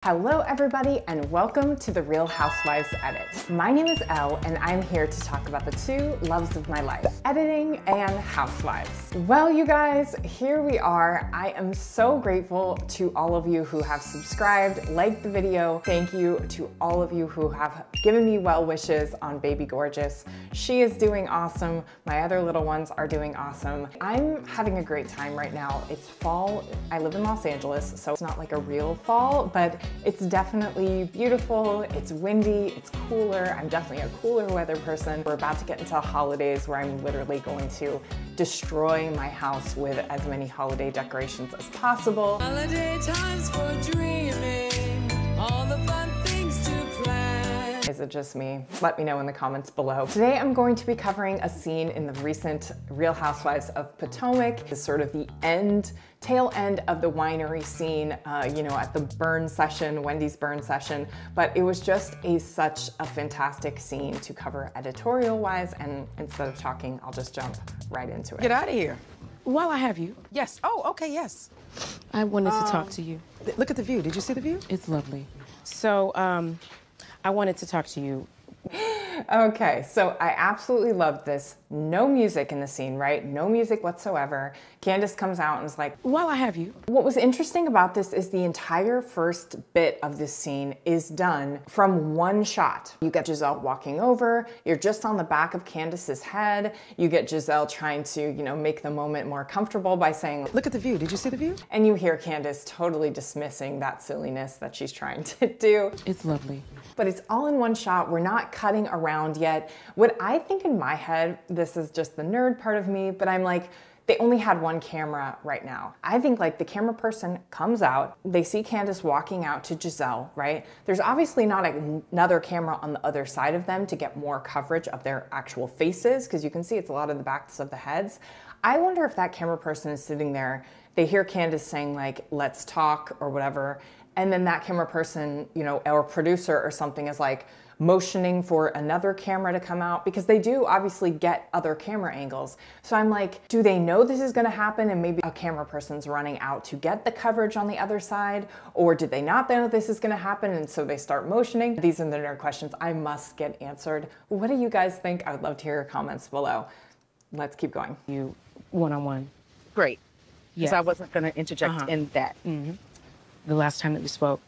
Hello everybody and welcome to the Real Housewives Edit. My name is Elle and I'm here to talk about the two loves of my life, editing and housewives. Well, you guys, here we are. I am so grateful to all of you who have subscribed, liked the video. Thank you to all of you who have given me well wishes on baby gorgeous. She is doing awesome. My other little ones are doing awesome. I'm having a great time right now. It's fall. I live in Los Angeles, so it's not like a real fall, but it's definitely beautiful, it's windy, it's cooler. I'm definitely a cooler weather person. We're about to get into holidays where I'm literally going to destroy my house with as many holiday decorations as possible. Holiday times for dreaming, all the fun things to plan. Is it just me? Let me know in the comments below. Today I'm going to be covering a scene in the recent Real Housewives of Potomac. It's sort of the tail end of the winery scene, you know, at the burn session, Wendy's burn session. But it was just such a fantastic scene to cover editorial wise. And instead of talking, I'll just jump right into it. Get out of here. While I have you, Yes. Oh, okay, yes. I wanted to talk to you. Look at the view. Did you see the view? It's lovely. So, I wanted to talk to you. Okay, so I absolutely loved this. No music in the scene, right? No music whatsoever. Candiace comes out and is like, While I have you. what was interesting about this is the entire first bit of this scene is done from one shot. You get Gizelle walking over, you're just on the back of Candiace's head. You get Gizelle trying to, you know, make the moment more comfortable by saying, Look at the view. Did you see the view? and you hear Candiace totally dismissing that silliness that she's trying to do. It's lovely. But it's all in one shot. We're not cutting around yet. What I think in my head, this is just the nerd part of me, but I'm like, they only had one camera right now. I think like the camera person comes out, they see Candiace walking out to Gizelle, right? There's obviously not another camera on the other side of them to get more coverage of their actual faces, because you can see it's a lot of the backs of the heads. I wonder if that camera person is sitting there, they hear Candiace saying like, let's talk or whatever, and then that camera person, you know, or producer or something is like motioning for another camera to come out, because they do obviously get other camera angles. So I'm like, do they know this is gonna happen and maybe a camera person's running out to get the coverage on the other side? Or did they not know this is gonna happen and so they start motioning? These are the nerd questions I must get answered. What do you guys think? I would love to hear your comments below. Let's keep going. You one-on-one. Great. Because Yeah. I wasn't going to interject in that. The last time that we spoke,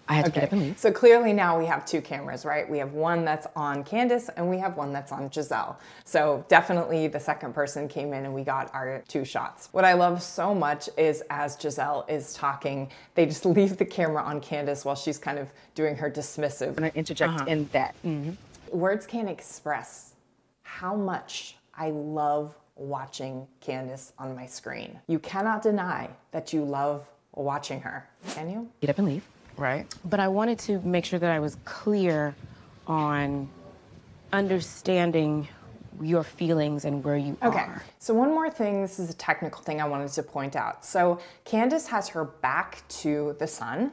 I had to get up and leave. So clearly now we have two cameras, right? We have one that's on Candiace and we have one that's on Gizelle. So definitely the second person came in and we got our two shots. What I love so much is as Gizelle is talking, they just leave the camera on Candiace while she's kind of doing her dismissive. I'm going to interject in that. Words can't express how much I love watching Candiace on my screen. You cannot deny that you love watching her, can you? Get up and leave. Right. But I wanted to make sure that I was clear on understanding your feelings and where you Okay, are. so one more thing, this is a technical thing I wanted to point out. So Candiace has her back to the sun.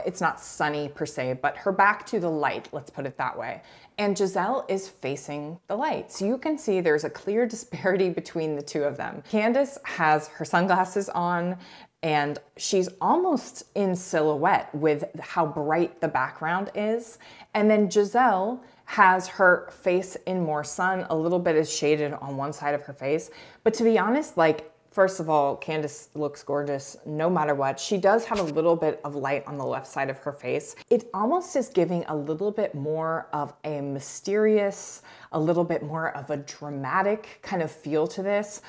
It's not sunny per se, but her back to the light, let's put it that way. And Gizelle is facing the light. So you can see there's a clear disparity between the two of them. Candiace has her sunglasses on and she's almost in silhouette with how bright the background is. And then Gizelle has her face in more sun, a little bit is shaded on one side of her face. But to be honest, like, first of all, Candiace looks gorgeous no matter what. She does have a little bit of light on the left side of her face. It almost is giving a little bit more of a mysterious, a little bit more of a dramatic kind of feel to this.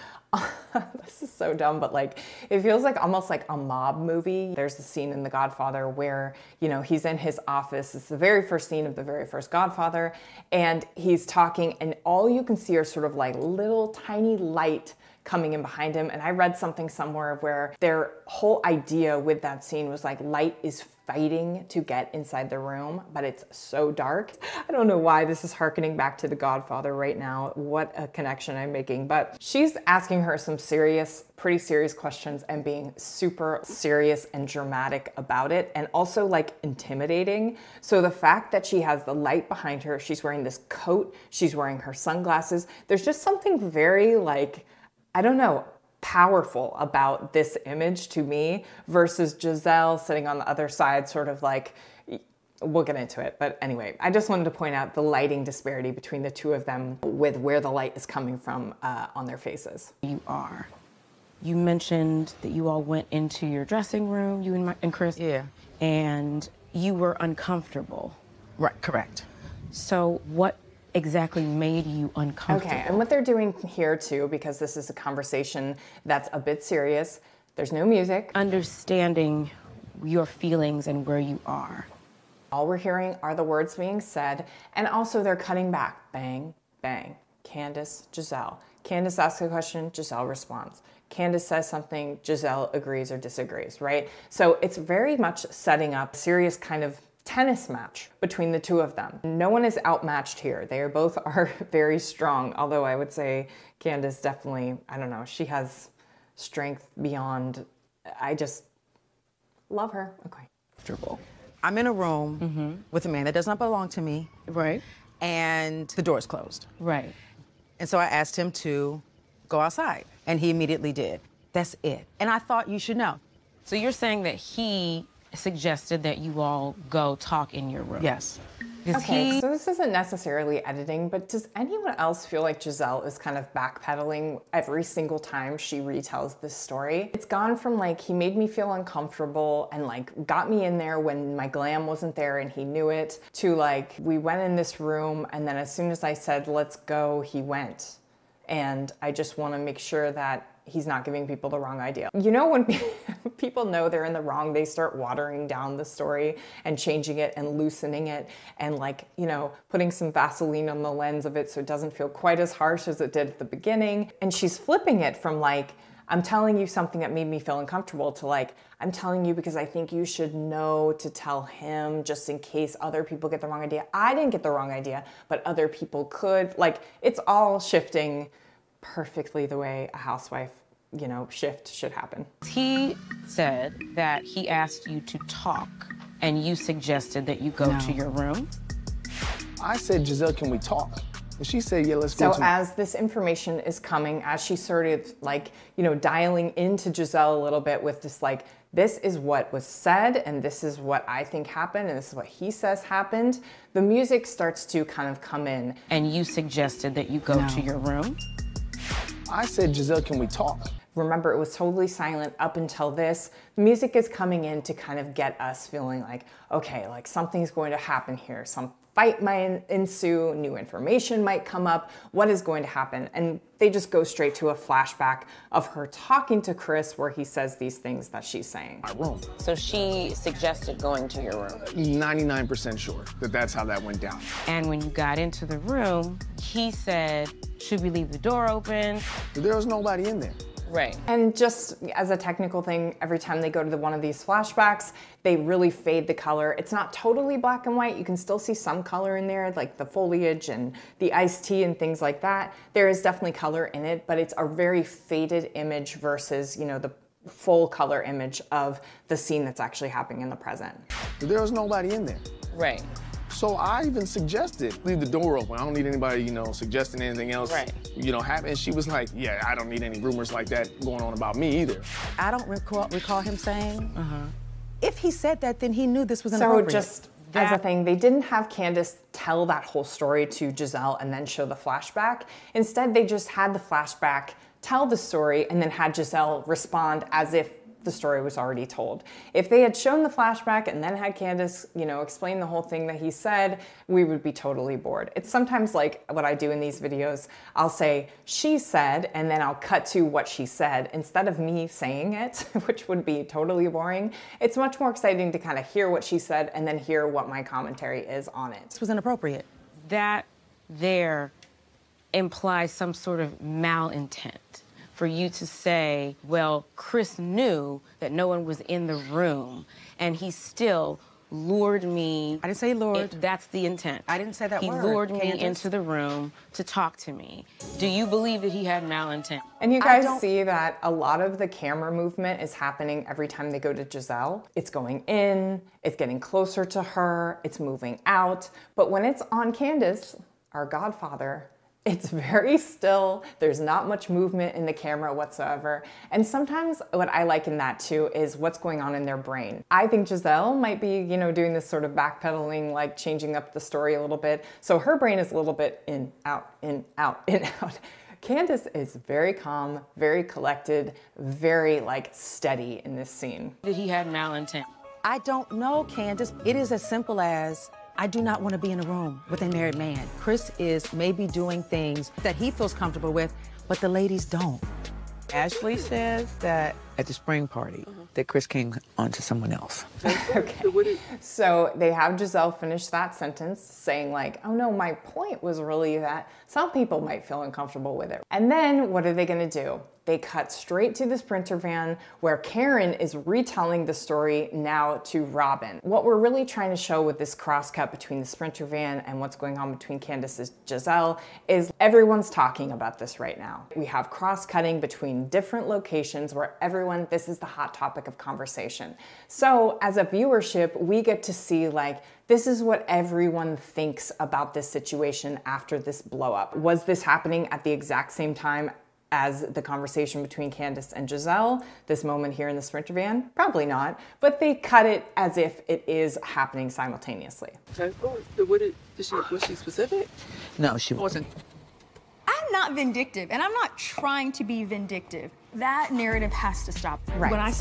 This is so dumb, but like, it feels like almost like a mob movie. There's the scene in The Godfather where, you know, he's in his office. It's the very first scene of the very first Godfather. And he's talking and all you can see are sort of like little tiny light coming in behind him. And I read something somewhere where their whole idea with that scene was like light is fighting to get inside the room, but it's so dark. I don't know why this is hearkening back to The Godfather right now. What a connection I'm making. But she's asking her some serious, pretty serious questions and being super serious and dramatic about it, and also like intimidating. So the fact that she has the light behind her, she's wearing this coat, she's wearing her sunglasses, there's just something very like, I don't know, powerful about this image to me versus Gizelle sitting on the other side, sort of like, We'll get into it. But anyway, I just wanted to point out the lighting disparity between the two of them with where the light is coming from on their faces. You are. You mentioned that you all went into your dressing room, you and Chris. Yeah. And you were uncomfortable. Right, correct. So what exactly made you uncomfortable? Okay, and what they're doing here too, because this is a conversation that's a bit serious, there's no music. Understanding your feelings and where you are. All we're hearing are the words being said, and also they're cutting back. Bang, bang. Candiace, Gizelle. Candiace asks a question, Gizelle responds. Candiace says something, Gizelle agrees or disagrees, right? So it's very much setting up a serious kind of tennis match between the two of them. No one is outmatched here. They both are very strong, although I would say Candiace definitely, I don't know, she has strength beyond, I just love her. Okay. Comfortable. I'm in a room with a man that does not belong to me. Right. And the door is closed. Right. And so I asked him to go outside, and he immediately did. That's it. And I thought you should know. So you're saying that he suggested that you all go talk in your room? Yes. Okay, so this isn't necessarily editing, but does anyone else feel like Gizelle is kind of backpedaling every single time she retells this story? It's gone from like, he made me feel uncomfortable and like got me in there when my glam wasn't there and he knew it, to like, we went in this room and then as soon as I said, let's go, he went. And I just want to make sure that he's not giving people the wrong idea. You know, when people know they're in the wrong, they start watering down the story and changing it and loosening it and like, you know, putting some Vaseline on the lens of it so it doesn't feel quite as harsh as it did at the beginning. And she's flipping it from like, I'm telling you something that made me feel uncomfortable to like, I'm telling you because I think you should know to tell him just in case other people get the wrong idea. I didn't get the wrong idea, but other people could. Like, it's all shifting perfectly the way a housewife, you know, shift should happen. He said that he asked you to talk and you suggested that you go to your room. I said, Gizelle, can we talk? And she said, yeah, let's go. So as this information is coming, as she started like, you know, dialing into Gizelle a little bit with this like, this is what was said and this is what I think happened and this is what he says happened, the music starts to kind of come in. And you suggested that you go to your room. I said, Gizelle, can we talk? Remember, it was totally silent up until this. The music is coming in to kind of get us feeling like, okay, like something's going to happen here. Some fight might ensue, new information might come up. What is going to happen? And they just go straight to a flashback of her talking to Chris where he says these things that she's saying. My room. So she suggested going to your room. 99% sure that that's how that went down. And when you got into the room, he said, should we leave the door open? There was nobody in there. Right. And just as a technical thing, every time they go to one of these flashbacks, they really fade the color. It's not totally black and white. You can still see some color in there, like the foliage and the iced tea and things like that. There is definitely color in it, but it's a very faded image versus, you know, the full color image of the scene that's actually happening in the present. There was nobody in there. Right. So I even suggested, leave the door open. I don't need anybody, you know, suggesting anything else, Right. you know, happen. And she was like, yeah, I don't need any rumors like that going on about me either. I don't recall him saying, if he said that, then he knew this was So inappropriate. just as a thing, they didn't have Candiace tell that whole story to Gizelle and then show the flashback. Instead, they just had the flashback, tell the story, and then had Gizelle respond as if the story was already told. If they had shown the flashback and then had Candiace, you know, explain the whole thing that he said, we would be totally bored. It's sometimes like what I do in these videos. I'll say, she said, and then I'll cut to what she said instead of me saying it, which would be totally boring. It's much more exciting to kind of hear what she said and then hear what my commentary is on it. This was inappropriate. That there implies some sort of malintent. For you to say, well, Chris knew that no one was in the room and he still lured me. I didn't say lured. That's the intent. I didn't say that he word, He lured me Candiace. into the room to talk to me. Do you believe that he had malintent? And you guys see that a lot of the camera movement is happening every time they go to Gizelle. It's going in, it's getting closer to her, it's moving out. But when it's on Candiace, our godfather, It's very still. There's not much movement in the camera whatsoever. And sometimes what I like in that too is what's going on in their brain. I think Gizelle might be, doing this sort of backpedaling, like changing up the story a little bit. So her brain is a little bit in, out, in, out, in, out. Candiace is very calm, very collected, very steady in this scene. That he had malintent. I don't know, Candiace. It is as simple as, I do not want to be in a room with a married man. Chris is maybe doing things that he feels comfortable with, but the ladies don't. Ashley says that at the spring party, that Chris came on to someone else. Okay. So they have Gizelle finish that sentence saying oh no, my point was really that some people might feel uncomfortable with it. And then what are they gonna do? They cut straight to the Sprinter van where Karen is retelling the story now to Robin. What we're really trying to show with this crosscut between the Sprinter van and what's going on between Candiace and Gizelle is everyone's talking about this right now. We have cross-cutting between different locations where this is the hot topic of conversation. So as a viewership, we get to see this is what everyone thinks about this situation after this blow up. Was this happening at the exact same time as the conversation between Candiace and Gizelle, this moment here in the Sprinter van? Probably not, but they cut it as if it is happening simultaneously. Okay. Was she specific? No, she wasn't. I'm not vindictive, and I'm not trying to be vindictive. That narrative has to stop. Right,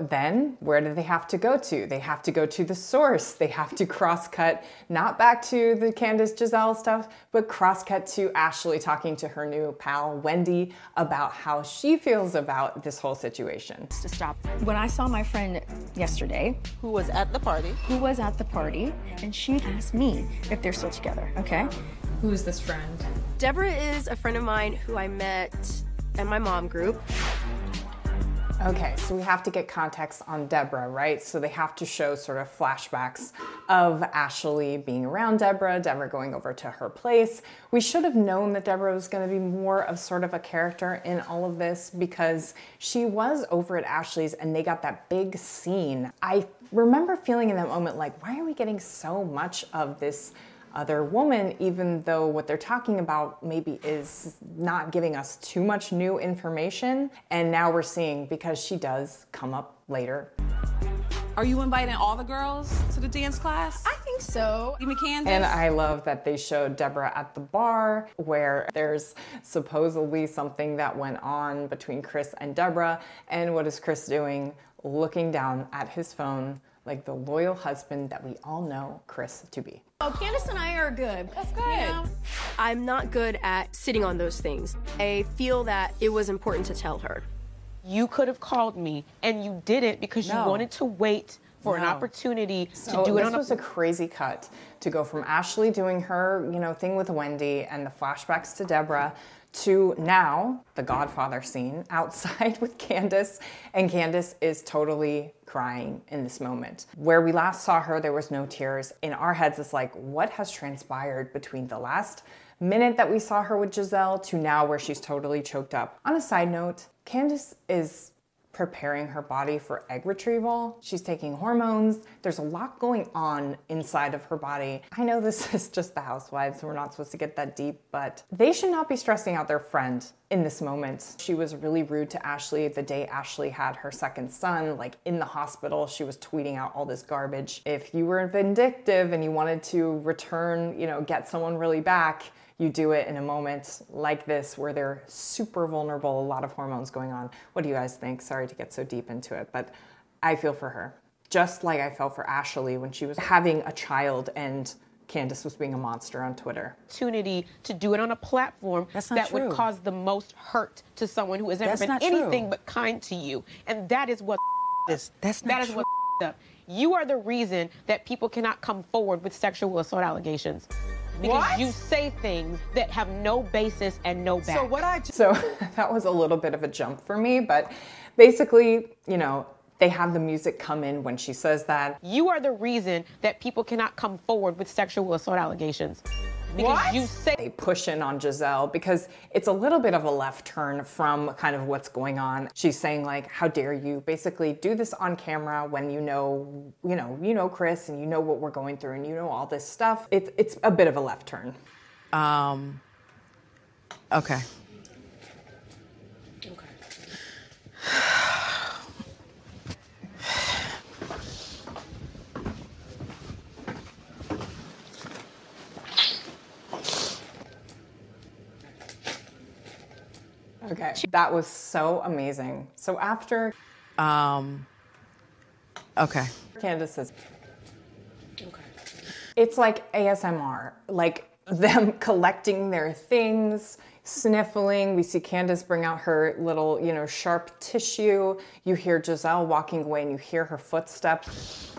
then where do they have to go to? They have to go to the source. They have to cross-cut, not back to the Candiace Gizelle stuff, but cross-cut to Ashley talking to her new pal, Wendy, about how she feels about this whole situation. To stop. When I saw my friend yesterday, Who was at the party? and she asked me if they're still together, okay? Who is this friend? Deborah is a friend of mine who I met at my mom group. Okay, so we have to get context on Deborah, right? So they have to show sort of flashbacks of Ashley being around Deborah going over to her place. We should have known that Deborah was going to be more of sort of a character in all of this because she was over at Ashley's and they got that big scene. I remember feeling in that moment why are we getting so much of this other woman, even though what they're talking about maybe is not giving us too much new information. And now we're seeing, because she does come up later. Are you inviting all the girls to the dance class? I think so. Even Candiace? And I love that they showed Deborah at the bar where there's supposedly something that went on between Chris and Deborah. And what is Chris doing? Looking down at his phone like the loyal husband that we all know Chris to be. Oh, Candiace and I are good. That's good. I'm not good at sitting on those things. I feel that it was important to tell her. You could have called me, and you didn't because you wanted to wait for an opportunity to do it on This was a crazy cut to go from Ashley doing her, thing with Wendy and the flashbacks to Deborah to now the Godfather scene outside with Candiace, and Candiace is totally crying in this moment. Where we last saw her, there was no tears. In our heads, it's what has transpired between the last minute that we saw her with Gizelle to now where she's totally choked up. On a side note, Candiace is preparing her body for egg retrieval. She's taking hormones. There's a lot going on inside of her body. I know this is just the housewives, so we're not supposed to get that deep, but they should not be stressing out their friend in this moment. She was really rude to Ashley the day Ashley had her second son, in the hospital. She was tweeting out all this garbage. If you were vindictive and you wanted to return, get someone really back, you do it in a moment like this where they're super vulnerable, a lot of hormones going on. What do you guys think? Sorry to get so deep into it, but I feel for her. Just like I felt for Ashley when she was having a child and Candiace was being a monster on Twitter. Opportunity to do it on a platform that would cause the most hurt to someone who has never been anything but kind to you. And that is what up. You are the reason that people cannot come forward with sexual assault allegations. Because you say things that have no basis and no back. So that was a little bit of a jump for me, but basically, they have the music come in when she says that. You are the reason that people cannot come forward with sexual assault allegations. Because you say they push in on Gizelle because it's a little bit of a left turn from kind of what's going on. She's saying how dare you basically do this on camera when you know Chris and you know what we're going through and you know all this stuff. It's a bit of a left turn. Okay. Okay, that was so amazing. So after Okay. Candiace says, it's like ASMR, like them collecting their things, sniffling. We see Candiace bring out her little, you know, sharp tissue. You hear Gizelle walking away and you hear her footsteps.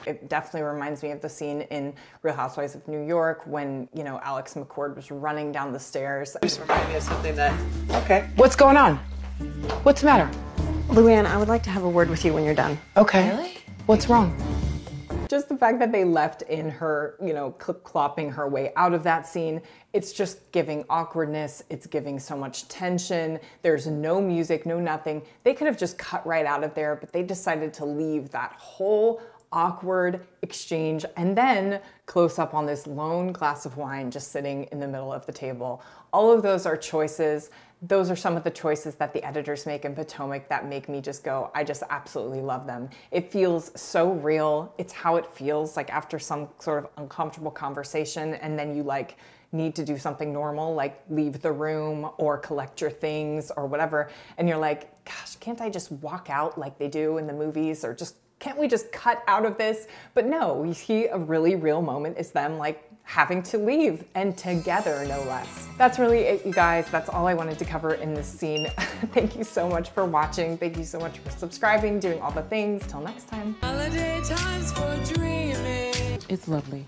It definitely reminds me of the scene in Real Housewives of New York when, you know, Alex McCord was running down the stairs. Just remind me of something that. Okay. What's going on? What's the matter? Luann, I would like to have a word with you when you're done. Okay. Really? What's wrong? Just the fact that they left in her, you know, clip-clopping her way out of that scene, it's just giving awkwardness, it's giving so much tension, there's no music, no nothing. They could have just cut right out of there, but they decided to leave that whole awkward exchange and then close up on this lone glass of wine just sitting in the middle of the table. All of those are choices. Those are some of the choices that the editors make in Potomac that make me just go, I just absolutely love them. It feels so real. It's how it feels like after some sort of uncomfortable conversation and then you like need to do something normal, like leave the room or collect your things or whatever. And you're like, gosh, can't I just walk out like they do in the movies or just can't we just cut out of this? But no, we see a really real moment is them like having to leave and together, no less. That's really it, you guys. That's all I wanted to cover in this scene. Thank you so much for watching. Thank you so much for subscribing, doing all the things. Till next time. Holiday times for dreaming. It's lovely.